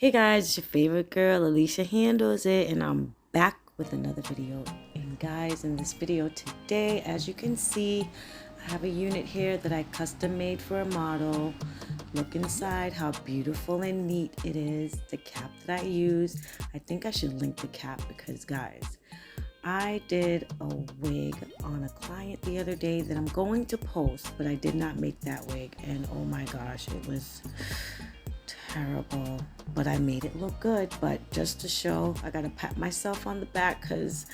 Hey guys, it's your favorite girl, Alicia Handles It, and I'm back with another video. And guys, in this video today, as you can see, I have a unit here that I custom made for a model. Look inside how beautiful and neat it is. The cap that I use, I think I should link the cap because guys, I did a wig on a client the other day that I'm going to post, but I did not make that wig, and oh my gosh, it was terrible, but I made it look good. But just to show, I gotta pat myself on the back because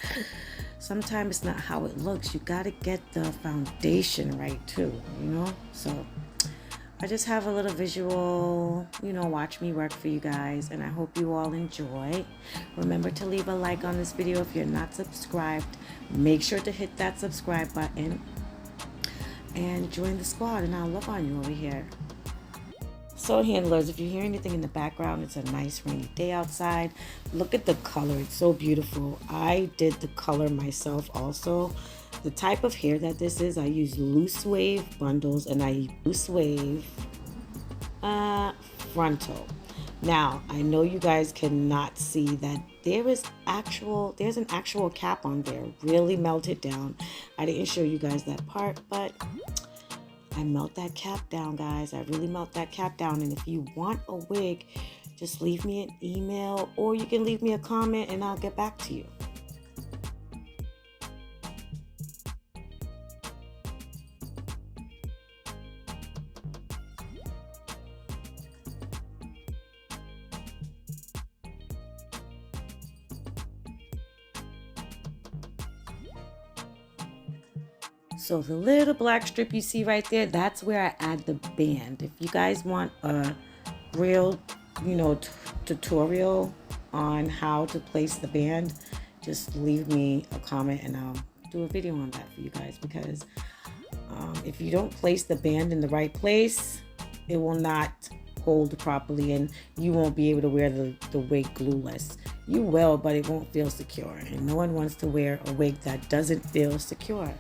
sometimes it's not how it looks. You gotta get the foundation right too, you know. So I just have a little visual, watch me work for you guys, and I hope you all enjoy. Remember to leave a like on this video. If you're not subscribed, make sure to hit that subscribe button and join the squad, and I'll love on you over here. So handlers, if you hear anything in the background, it's a nice rainy day outside. Look at the color, it's so beautiful. I did the color myself also. The type of hair that this is, I use loose wave bundles, and I use loose wave frontal. Now I know you guys cannot see that there's an actual cap on there, really melted down. I didn't show you guys that part, but I melt that cap down, guys. I really melt that cap down. And if you want a wig, just leave me an email, or you can leave me a comment and I'll get back to you. So the little black strip you see right there, that's where I add the band. If you guys want a real, tutorial on how to place the band, just leave me a comment and I'll do a video on that for you guys, because if you don't place the band in the right place, it will not hold properly and you won't be able to wear the wig glueless. You will, but it won't feel secure, and no one wants to wear a wig that doesn't feel secure.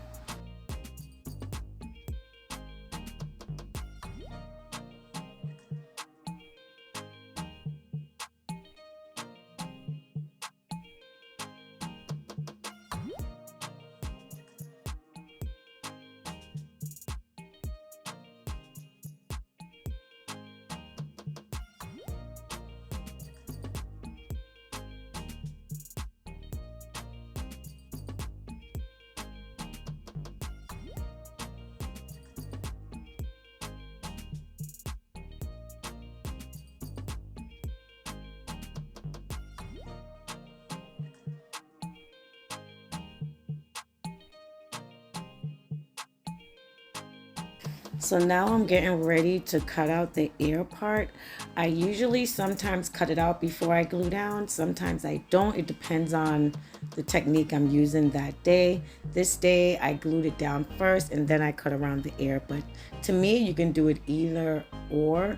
So now I'm getting ready to cut out the ear part. I usually sometimes cut it out before I glue down. Sometimes I don't. It depends on the technique I'm using that day. This day I glued it down first and then I cut around the ear. But to me, you can do it either or.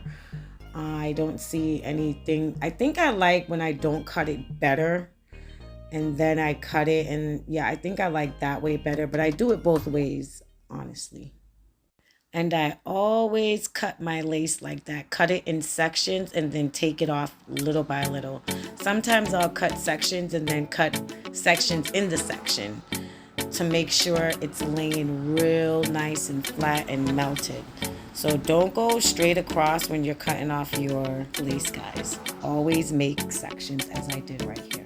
I don't see anything. I think I like when I don't cut it better and then I cut it. And yeah, I think I like that way better. But I do it both ways, honestly. And I always cut my lace like that. Cut it in sections and then take it off little by little. Sometimes I'll cut sections and then cut sections in the section to make sure it's laying real nice and flat and melted. So don't go straight across when you're cutting off your lace, guys. Always make sections, as I did right here.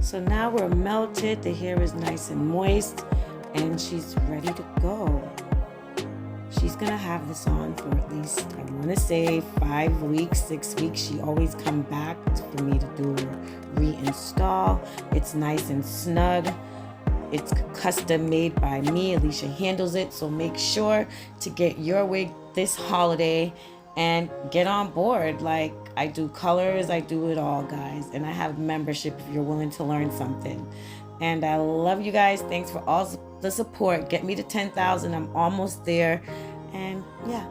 So now we're melted, the hair is nice and moist, and she's ready to go. She's gonna have this on for at least, I wanna say 5 weeks, 6 weeks. She always come back for me to do her reinstall. It's nice and snug. It's custom made by me. Alicia handles it. So make sure to get your wig this holiday and get on board. Like, I do colors, I do it all, guys. And I have membership if you're willing to learn something. And I love you guys. Thanks for all the support. Get me to 10,000. I'm almost there. And yeah.